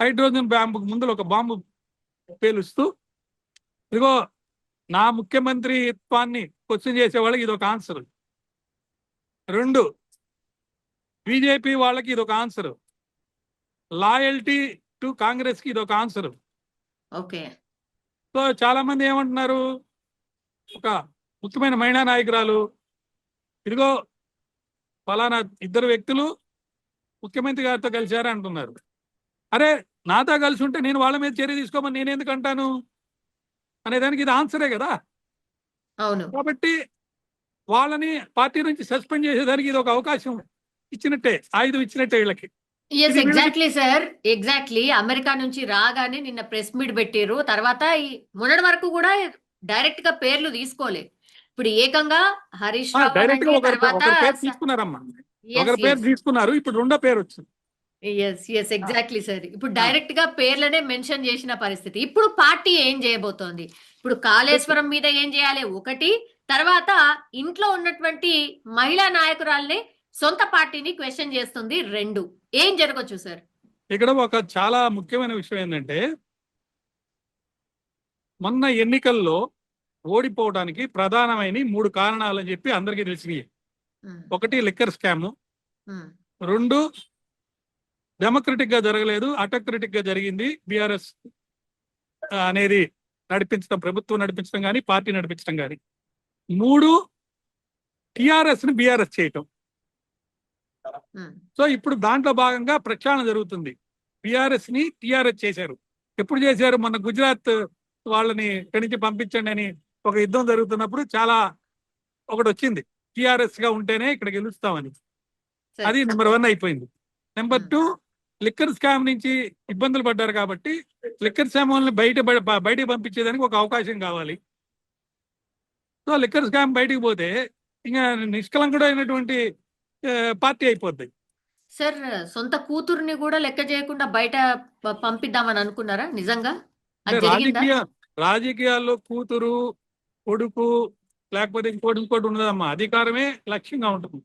హైడ్రోజన్ బాంబుకు ముందు ఒక బాంబు పేలుస్తూ, ఇదిగో నా ముఖ్యమంత్రిత్వాన్ని క్వశ్చన్ చేసే వాళ్ళకి ఇది ఒక ఆన్సర్, 2 బీజేపీ వాళ్ళకి ఇది ఒక ఆన్సర్, లాయల్టీ టు కాంగ్రెస్ కి ఇది ఒక ఆన్సర్. ఓకే. సో చాలా మంది ఏమంటున్నారు, ఒక ముఖ్యమైన మహిళా నాయకురాలు, ఇదిగో ఫలానా 2 వ్యక్తులు ముఖ్యమంత్రి గారితో కలిశారు అంటున్నారు. అరే నాతో కలిసి ఉంటే నేను వాళ్ళ మీద చర్య తీసుకోమని నేను ఎందుకు అంటాను అనేదానికి ఇది ఆన్సరే కదా. అవును. కాబట్టి వాళ్ళని పార్టీ నుంచి సస్పెండ్ చేసేదానికి ఇది ఒక అవకాశం ఇచ్చినట్టే, ఆయుధం ఇచ్చినట్టే వీళ్ళకి. Exactly sir, exactly. అమెరికా నుంచి రాగానే నిన్న ప్రెస్ మీట్ పెట్టారు, తర్వాత మొన్నటి వరకు కూడా డైరెక్ట్ గా పేర్లు తీసుకోలే. ఇప్పుడు ఏకంగా హరీష్ రావు డైరెక్ట్ గా అనండి, ఒకరి తర్వాత ఒకరి పేరు తీసుకున్నారమ్మా, ఒకరి పేరు ఎస్ తీసుకున్నారు, ఇప్పుడు రెండో పేరు వచ్చింది. Exactly sir. ఇప్పుడు డైరెక్ట్ గా పేర్లనే మెన్షన్ చేసిన పరిస్థితి. ఇప్పుడు పార్టీ ఏం చేయబోతోంది? ఇప్పుడు కాళేశ్వరం మీద ఏం చేయాలి ఒకటి, తర్వాత ఇంట్లో ఉన్నటువంటి మహిళా నాయకురాల్ని సొంత పార్టీని క్వశ్చన్ చేస్తుంది రెండు. ఏం జరగచ్చు సార్? ఇక్కడ ఒక చాలా ముఖ్యమైన విషయం ఏంటంటే, మొన్న ఎన్నికల్లో ఓడిపోవడానికి ప్రధానమైన 3 కారణాలు అని చెప్పి అందరికీ తెలిసినవి. ఒకటి లిక్కర్ స్కామ్, రెండు డెమోక్రటిక్ గా జరగలేదు, అటోక్రటిక్ గా జరిగింది. బీఆర్ఎస్ అనేది నడిపించడం, ప్రభుత్వం నడిపించడం కానీ పార్టీ నడిపించడం కానీ. 3 టిఆర్ఎస్ ని బీఆర్ఎస్ చేయటం. సో ఇప్పుడు దాంట్లో భాగంగా ప్రక్షాళన జరుగుతుంది. బీఆర్ఎస్ ని టిఆర్ఎస్ చేశారు. ఎప్పుడు చేశారు? మొన్న గుజరాత్ వాళ్ళని ఇక్కడి నుంచి పంపించండి అని ఒక యుద్ధం జరుగుతున్నప్పుడు చాలా ఒకటి వచ్చింది, టిఆర్ఎస్ గా ఉంటేనే ఇక్కడ గెలుస్తామని. అది నెంబర్ 1 అయిపోయింది. నెంబర్ 2, లిక్కర్ స్కామ్ నుంచి ఇబ్బందులు పడ్డారు కాబట్టి లిక్కర్ స్కామ్ బయటకు పంపించేదానికి ఒక అవకాశం కావాలి. సో లిక్కర్ స్కామ్ బయటికి పోతే ఇంకా నిష్కలంకుడైనటువంటి పార్టీ అయిపోద్ది. సార్, సొంత కూతుర్ని కూడా లెక్క చేయకుండా బయట పంపిద్దామని అనుకున్నారా నిజంగా? అది జరిగిందా? రాజకీయాల్లో కూతురు, కొడుకు, లేకపోతే ఇంకోటి ఉండదమ్మా. అధికారమే లక్ష్యంగా ఉంటుంది.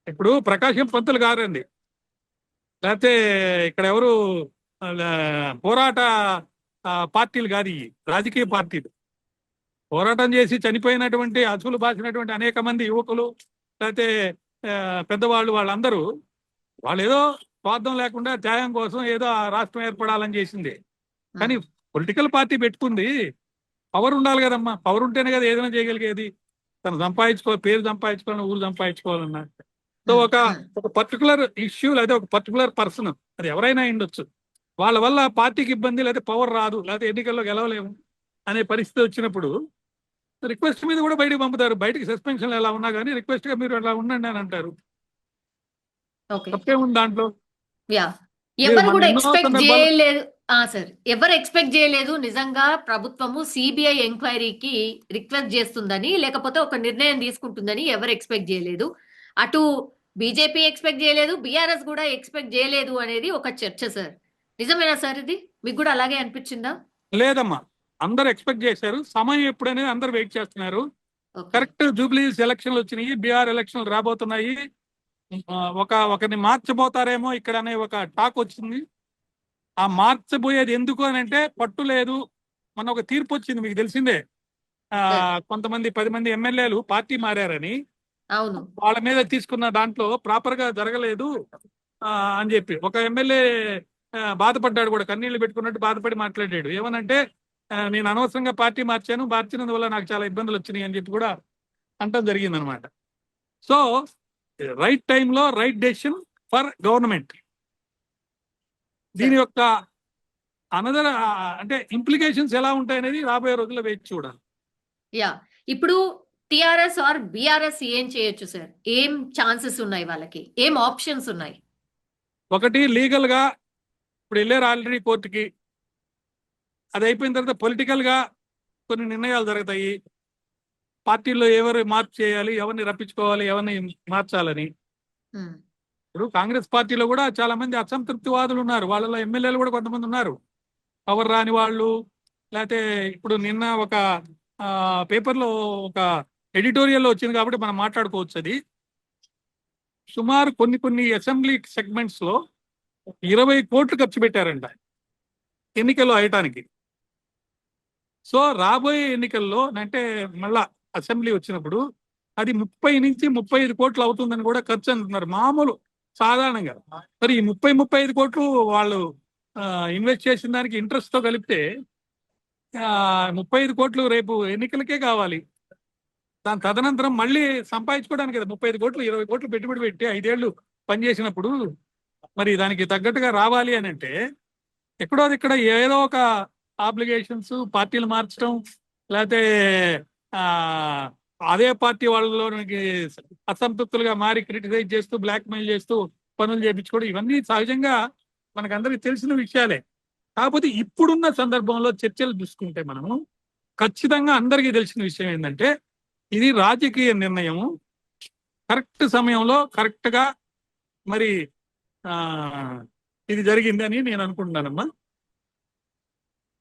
ఇప్పుడు ప్రకాశం పంతులు గారండి, లేకపోతే ఇక్కడ ఎవరు పోరాట పార్టీలు కాదు, ఈ రాజకీయ పార్టీలు. పోరాటం చేసి చనిపోయినటువంటి, అసులు బాసినటువంటి అనేక మంది యువకులు, లేకపోతే పెద్దవాళ్ళు, వాళ్ళందరూ వాళ్ళు ఏదో స్వార్థం లేకుండా త్యాగం కోసం ఏదో ఆ రాష్ట్రం ఏర్పడాలని చేసింది. కానీ పొలిటికల్ పార్టీ పెట్టుకుంది, పవర్ ఉండాలి కదమ్మా. పవర్ ఉంటేనే కదా ఏదైనా చేయగలిగేది. తను పేరు సంపాదించుకోవాలన్నా, ఊరు సంపాదించుకోవాలన్నా. సో ఒక పర్టికులర్ ఇష్యూ లేదా ఒక పర్టికులర్ పర్సన్, అది ఎవరైనా ఉండొచ్చు, వాళ్ళ వల్ల పార్టీకి ఇబ్బంది, లేకపోతే పవర్ రాదు, లేకపోతే ఎన్నికల్లో గెలవలేము అనే పరిస్థితి వచ్చినప్పుడు రిక్వెస్ట్ మీద కూడా బయటకు పంపుతారు. బయటకి సస్పెన్షన్ ఎలా ఉన్నా కానీ రిక్వెస్ట్ గా మీరు అలా ఉండండి అని అంటారు. తప్పేముంది దాంట్లో? ఎవరు కూడా ఎక్స్పెక్ట్ చేయలేదు సార్, ఎవరు ఎక్స్పెక్ట్ చేయలేదు నిజంగా ప్రభుత్వము సిబిఐ ఎంక్వైరీకి రిక్వెస్ట్ చేస్తుందని, లేకపోతే ఒక నిర్ణయం తీసుకుంటుందని ఎవరు ఎక్స్పెక్ట్ చేయలేదు. అటు బీజేపీ ఎక్స్పెక్ట్ చేయలేదు, బీఆర్ఎస్ కూడా ఎక్స్పెక్ట్ చేయలేదు అనేది ఒక చర్చ సార్. నిజమేనా సార్ ఇది? మీకు కూడా అలాగే అనిపించిందా? లేదమ్మా, అందరు ఎక్స్పెక్ట్ చేశారు. సమయం ఎప్పుడనేది అందరు వెయిట్ చేస్తున్నారు. కరెక్ట్ జూబ్లీస్ ఎలక్షన్లు వచ్చినాయి, బీహార్ ఎలక్షన్లు రాబోతున్నాయి. ఒకరిని మార్చబోతారేమో ఇక్కడ అనే ఒక టాక్ వచ్చింది. ఆ మార్చబోయేది ఎందుకు అని అంటే పట్టు లేదు. మొన్న ఒక తీర్పు వచ్చింది, మీకు తెలిసిందే. కొంతమంది 10 మంది ఎమ్మెల్యేలు పార్టీ మారారని, అవును, వాళ్ళ మీద తీసుకున్న దాంట్లో ప్రాపర్ గా జరగలేదు అని చెప్పి ఒక ఎమ్మెల్యే బాధపడ్డాడు కూడా, కన్నీళ్లు పెట్టుకున్నట్టు బాధపడి మాట్లాడాడు. ఏమనంటే, నేను అనవసరంగా పార్టీ మార్చినందువల్ల నాకు చాలా ఇబ్బందులు వచ్చినాయి అని చెప్పి కూడా అంటం జరిగింది అనమాట. సో రైట్ టైంలో రైట్ డెసిషన్ ఫర్ గవర్నమెంట్. దీని యొక్క అనదర్ అంటే ఇంప్లికేషన్స్ ఎలా ఉంటాయనేది రాబోయే రోజుల్లో వేచి చూడాలి. ఇప్పుడు టిఆర్ఎస్ ఆర్ బిఆర్ఎస్ ఏం చేయొచ్చు సార్? ఏం ఛాన్సెస్ ఉన్నాయి వాళ్ళకి? ఏం ఆప్షన్స్ ఉన్నాయి? ఒకటి, లీగల్ గా ఇప్పుడు వెళ్ళారు ఆల్రెడీ కోర్టుకి. అది అయిపోయిన తర్వాత పొలిటికల్ గా కొన్ని నిర్ణయాలు జరుగుతాయి. పార్టీల్లో ఎవరు మార్పు చేయాలి, ఎవరిని రప్పించుకోవాలి, ఎవరిని మార్చాలని. ఇప్పుడు కాంగ్రెస్ పార్టీలో కూడా చాలా మంది అసంతృప్తివాదులు ఉన్నారు. వాళ్ళలో ఎమ్మెల్యేలు కూడా కొంతమంది ఉన్నారు, పవర్ రాని వాళ్ళు. లేకపోతే ఇప్పుడు నిన్న ఒక పేపర్లో ఒక ఎడిటోరియల్లో వచ్చింది కాబట్టి మనం మాట్లాడుకోవచ్చు. అది సుమారు కొన్ని అసెంబ్లీ సెగ్మెంట్స్ లో 20 కోట్లు ఖర్చు పెట్టారంట ఎన్నికల్లో అయ్యటానికి. సో రాబోయే ఎన్నికల్లో అంటే మళ్ళా అసెంబ్లీ వచ్చినప్పుడు అది 30 నుంచి 35 కోట్లు అవుతుందని కూడా ఖర్చు అంటున్నారు మామూలు సాధారణంగా. మరి ఈ 30-35 కోట్లు వాళ్ళు ఇన్వెస్ట్ చేసిన దానికి ఇంట్రెస్ట్ తో కలిపితే 35 కోట్లు రేపు ఎన్నికలకే కావాలి. దాని తదనంతరం మళ్ళీ సంపాదించుకోవడానికి కదా 35 కోట్లు 20 కోట్లు పెట్టుబడి పెట్టి 5 ఏళ్ళు పనిచేసినప్పుడు మరి దానికి తగ్గట్టుగా రావాలి అని అంటే ఎక్కడో ఇక్కడ ఏదో ఒక ఆబ్లిగేషన్స్, పార్టీలు మార్చడం, లేకపోతే అదే పార్టీ వాళ్ళలోనికి అసంతృప్తులుగా మారి క్రిటిసైజ్ చేస్తూ బ్లాక్ మెయిల్ చేస్తూ పనులు చేయించుకోవడం, ఇవన్నీ సహజంగా మనకందరికి తెలిసిన విషయాలే. కాకపోతే ఇప్పుడున్న సందర్భంలో చర్చలు చూసుకుంటే మనము ఖచ్చితంగా అందరికీ తెలిసిన విషయం ఏంటంటే ఇది రాజకీయ నిర్ణయము. కరెక్ట్ సమయంలో కరెక్ట్ గా మరి ఆ ఇది జరిగిందని నేను అనుకుంటున్నానమ్మా.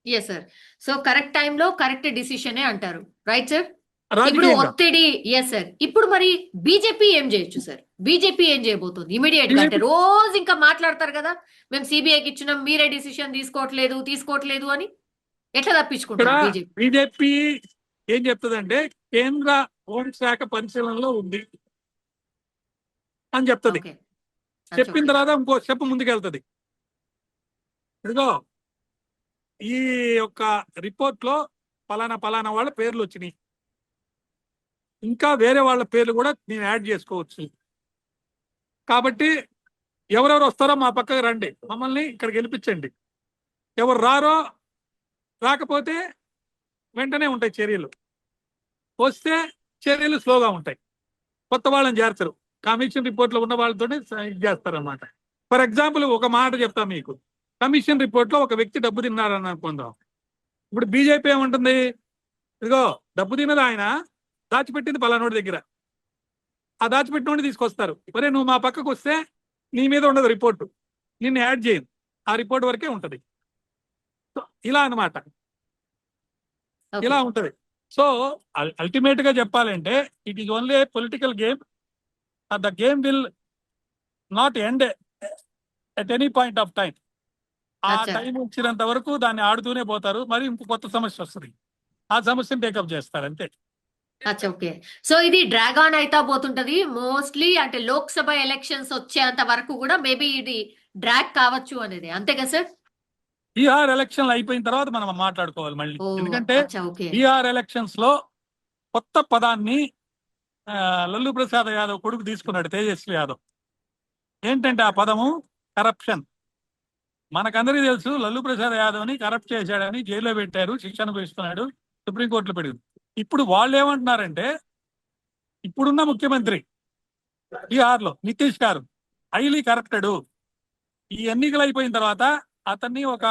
Yes sir. సో కరెక్ట్ టైంలో కరెక్ట్ డిసిషనే అంటారు, రైట్ సార్? ఇప్పుడు రాజకీయంగా ఒత్తిడి, ఎస్ సార్. ఇప్పుడు మరి బీజేపీ ఏం చేయొచ్చు సార్? బీజేపీ ఏం చేయబోతుంది ఇమీడియట్ గా? అంటే రోజు ఇంకా మాట్లాడతారు కదా, మేము సిబిఐకి ఇచ్చినాం, మీరే డిసిషన్ తీసుకోవట్లేదు అని. ఎట్లా ఇక్కడ తప్పించుకుంటారు బీజేపీ? బీజేపీ ఏం చెప్తుందంటే కేంద్ర హోంశాఖ పరిశీలనలో ఉంది అని చెప్తుంది. ఓకే, చెప్పిన తర్వాత ఇంకో స్టెప్ ముందుకెళ్తుంది. ఇదిగో ఈ యొక్క రిపోర్ట్ లో పలానా పలానా వాళ్ళ పేర్లు వచ్చినాయి, ఇంకా వేరే వాళ్ళ పేర్లు కూడా నేను యాడ్ చేసుకోవచ్చు, కాబట్టి ఎవరెవరు వస్తారో మా పక్కకు రండి, మమ్మల్ని ఇక్కడ గెలిపించండి. ఎవరు రాకపోతే వెంటనే ఉంటాయి చర్యలు, వస్తే చర్యలు స్లోగా ఉంటాయి, కొత్త వాళ్ళని చేర్చరు. కమిషన్ రిపోర్ట్లో ఉన్న వాళ్ళతో ఇది చేస్తారనమాట. ఫర్ ఎగ్జాంపుల్ ఒక మాట చెప్తా మీకు. కమిషన్ రిపోర్ట్లో ఒక వ్యక్తి డబ్బు తిన్నారని అనుకుందాం. ఇప్పుడు బీజేపీ ఏముంటుంది, ఇదిగో డబ్బు తిన్నది ఆయన, దాచిపెట్టింది పలానోడి దగ్గర, ఆ దాచిపెట్టినోడిని తీసుకొస్తారు. మరి నువ్వు మా పక్కకు వస్తే నీ మీద ఉండదు రిపోర్టు, నిన్ను యాడ్ చేయను, ఆ రిపోర్ట్ వరకే ఉంటది. ఇలా అన్నమాట, ఇలా ఉంటది. సో అల్టిమేట్ గా చెప్పాలంటే it is only A political game. The game will not end at any point of time. ఆ టైం వచ్చినంత వరకు దాన్ని ఆడుతూనే పోతారు. మరి ఇంకో కొత్త సమస్య వస్తుంది, ఆ సమస్యను టేకప్ చేస్తారు అంతే. అచ్చా, ఓకే. సో ఇది డ్రాగ్ ఆన్ అయితా పోతుంటది మోస్ట్లీ. అంటే లోక్సభ ఎలక్షన్స్ వచ్చేంత వరకు కూడా మేబీ ఇది డ్రాగ్ కావచ్చు అనేది, అంతే కదా సార్? బీహార్ ఎలక్షన్లు అయిపోయిన తర్వాత మనం మాట్లాడుకోవాలి మళ్ళీ. ఎందుకంటే బీహార్ ఎలక్షన్స్ లో కొత్త పదాన్ని లల్లు ప్రసాద్ యాదవ్ కొడుకు తీసుకున్నాడు, తేజస్వి యాదవ్. ఏంటంటే ఆ పదము కరప్షన్. మనకందరికీ తెలుసు లల్లు ప్రసాద్ యాదవ్ని కరప్ట్ చేశాడని జైల్లో పెట్టారు, శిక్ష అనుభవిస్తున్నాడు, సుప్రీంకోర్టులో పెట్టింది. ఇప్పుడు వాళ్ళు ఏమంటున్నారంటే ఇప్పుడున్న ముఖ్యమంత్రి బీహార్లో నితీష్ గారు హైలీ కరప్టెడ్, ఈ ఎన్నికలు అయిపోయిన తర్వాత అతన్ని ఒక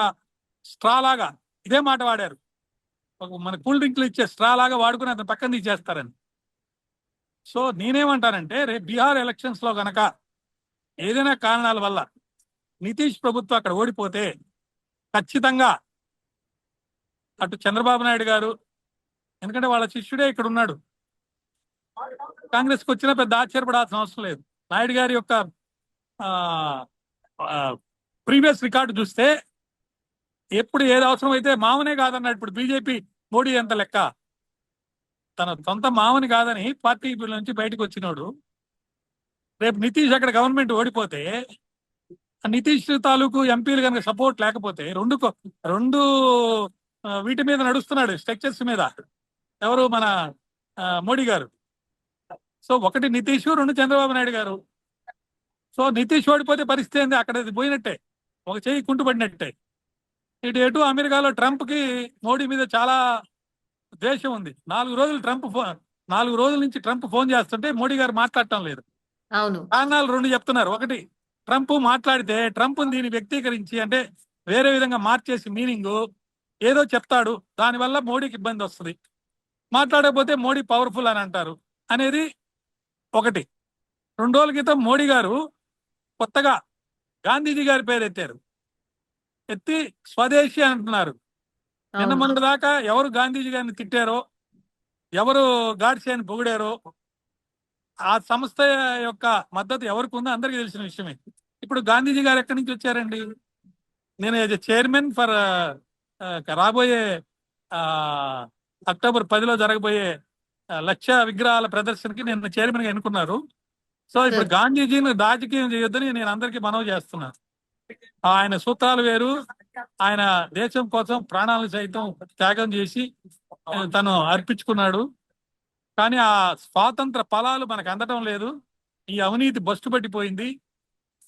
స్ట్రా లాగా, ఇదే మాట వాడారు, మన కూల్ డ్రింక్లు ఇచ్చే స్ట్రా లాగా వాడుకుని అతను పక్కన తీసేస్తారని. సో నేనేమంటానంటే రేపు బీహార్ ఎలక్షన్స్ లో గనక ఏదైనా కారణాల వల్ల నితీష్ ప్రభుత్వం అక్కడ ఓడిపోతే ఖచ్చితంగా అటు చంద్రబాబు నాయుడు గారు, ఎందుకంటే వాళ్ళ శిష్యుడే ఇక్కడ ఉన్నాడు, కాంగ్రెస్కి వచ్చినా పెద్ద ఆశ్చర్యపడాల్సిన అవసరం లేదు. నాయుడు గారి యొక్క ప్రీవియస్ రికార్డు చూస్తే ఎప్పుడు ఏది అవసరం అయితే మామనే కాదన్నాడు. ఇప్పుడు బీజేపీ మోడీ ఎంత లెక్క, తన సొంత మామని కాదని పార్టీ నుంచి బయటకు వచ్చినాడు. రేపు నితీష్ అక్కడ గవర్నమెంట్ ఓడిపోతే నితీష్ తాలూకు ఎంపీలు కనుక సపోర్ట్ లేకపోతే రెండు వీటి మీద నడుస్తున్నాడు, స్ట్రక్చర్స్ మీద. ఎవరు? మన మోడీ గారు. సో ఒకటి నితీష్, రెండు చంద్రబాబు నాయుడు గారు. సో నితీష్ ఓడిపోతే పరిస్థితి ఏంది, అక్కడ పోయినట్టే, ఒక చెయ్యి కుంటుపడినట్టే. ఎటు అమెరికాలో ట్రంప్ కి మోడీ మీద చాలా ద్వేషం ఉంది. 4 రోజుల నుంచి ట్రంప్ ఫోన్ చేస్తుంటే మోడీ గారు మాట్లాడటం లేదు. అవును, కారణాలు 2 చెప్తున్నారు. ఒకటి, ట్రంప్ మాట్లాడితే ట్రంప్ దీన్ని వ్యక్తీకరించి అంటే వేరే విధంగా మార్చేసి మీనింగ్ ఏదో చెప్తాడు, దానివల్ల మోడీకి ఇబ్బంది వస్తుంది. మాట్లాడకపోతే మోడీ పవర్ఫుల్ అని అంటారు అనేది ఒకటి. 2 రోజుల క్రితం మోడీ గారు కొత్తగా గాంధీజీ గారి పేరు ఎత్తి స్వదేశీ అంటున్నారు. నిన్న మొన్నటి దాకా ఎవరు గాంధీజీ గారిని తిట్టారో, ఎవరు గాడ్సేని పొగిడారో, ఆ సంస్థ యొక్క మద్దతు ఎవరికి ఉందో అందరికీ తెలిసిన విషయమే. ఇప్పుడు గాంధీజీ గారు ఎక్కడి నుంచి వచ్చారండి? నేను చైర్మన్ ఫర్ రాబోయే అక్టోబర్ 10లో జరగబోయే 1,00,000 విగ్రహాల ప్రదర్శనకి నేను చైర్మన్ గా ఎన్నుకున్నారు. సో ఇప్పుడు గాంధీజీని రాజకీయం చేయొద్దని నేను అందరికీ మనవి చేస్తున్నాను. ఆయన సూత్రాలు వేరు, ఆయన దేశం కోసం ప్రాణాలను సైతం త్యాగం చేసి తను అర్పించుకున్నాడు. కానీ ఆ స్వాతంత్ర ఫలాలు మనకు అందటం లేదు. ఈ అవినీతి బస్టు పట్టిపోయింది.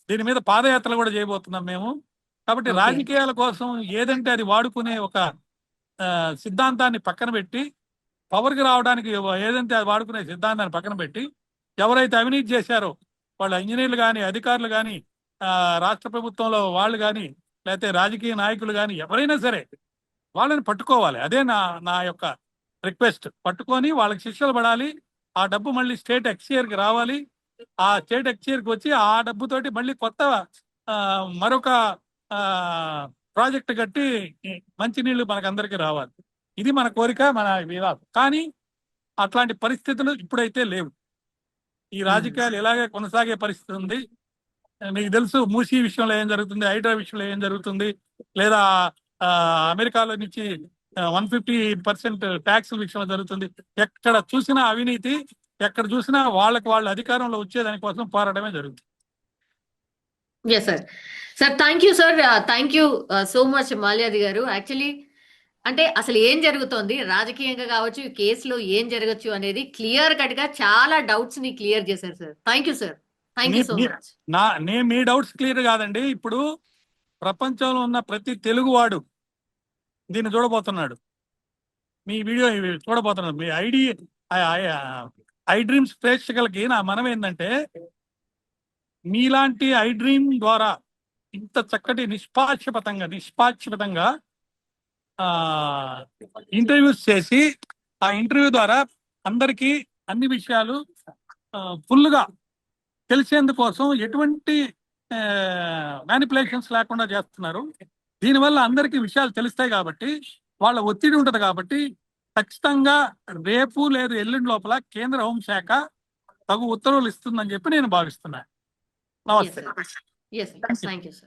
దీని మీద పాదయాత్రలు కూడా చేయబోతున్నాం మేము. కాబట్టి రాజకీయాల కోసం ఏదంటే అది వాడుకునే ఒక సిద్ధాంతాన్ని పక్కన పెట్టి, పవర్కి రావడానికి ఏదంటే అది వాడుకునే సిద్ధాంతాన్ని పక్కన పెట్టి, ఎవరైతే అవినీతి చేశారో వాళ్ళు ఇంజనీర్లు కానీ, అధికారులు కానీ, రాష్ట్ర ప్రభుత్వంలో వాళ్ళు కానీ, లేకపోతే రాజకీయ నాయకులు కానీ, ఎవరైనా సరే వాళ్ళని పట్టుకోవాలి. అదే నా యొక్క రిక్వెస్ట్ పట్టుకొని వాళ్ళకి శిక్షలు పడాలి. ఆ డబ్బు మళ్ళీ స్టేట్ ఎక్స్చేర్కి రావాలి. ఆ స్టేట్ ఎక్స్చేర్కి వచ్చి ఆ డబ్బుతోటి మళ్ళీ కొత్త మరొక ప్రాజెక్ట్ కట్టి మంచినీళ్ళు మనకందరికీ రావాలి. ఇది మన కోరిక, మన వివాదం. కానీ అట్లాంటి పరిస్థితులు ఇప్పుడైతే లేవు. ఈ రాజకీయాలు ఇలాగే కొనసాగే పరిస్థితి ఉంది. మీకు తెలుసు మూసీ విషయంలో ఏం జరుగుతుంది, హైడ్రా విషయంలో ఏం జరుగుతుంది, లేదా అమెరికాలో నుంచి 150% ట్యాక్స్ విషయంలో జరుగుతుంది. ఎక్కడ చూసినా అవినీతి, ఎక్కడ చూసినా వాళ్ళు అధికారంలో వచ్చేదాని కోసం పోరాటమే జరుగుతుంది. Yes sir. Sir thank you sir, thank you so much Malyadi garu. Actually అంటే అసలు ఏం జరుగుతోంది రాజకీయంగా కావచ్చు, ఈ కేసులో ఏం జరగచ్చు అనేది క్లియర్ కట్ గా చాలా డౌట్స్ ని క్లియర్ చేశారు sir. Thank you sir, thank you so much. నేను మీ డౌట్స్ క్లియర్ కాదండి. ఇప్పుడు ప్రపంచంలో ఉన్న ప్రతి తెలుగువాడు దీన్ని చూడబోతున్నాడు, మీ వీడియో చూడబోతున్నాడు. మీ ఐ డ్రీమ్స్ ప్రేక్షకులకి నా మనం ఏంటంటే, మీలాంటి ఐ డ్రీమ్ ద్వారా ఇంత చక్కటి నిష్పాక్షిపతంగా ఇంటర్వ్యూస్ చేసి, ఆ ఇంటర్వ్యూ ద్వారా అందరికీ అన్ని విషయాలు ఫుల్గా తెలిసేందుకోసం ఎటువంటి మ్యానిపులేషన్స్ లేకుండా చేస్తున్నారు. దీనివల్ల అందరికీ విషయాలు తెలుస్తాయి కాబట్టి, వాళ్ళ ఒత్తిడి ఉంటుంది కాబట్టి, ఖచ్చితంగా రేపు లేదు ఎల్లుండి లోపల కేంద్ర హోంశాఖ తగు ఉత్తర్వులు ఇస్తుందని చెప్పి నేను భావిస్తున్నాను. నమస్తే. Yes, thank you sir.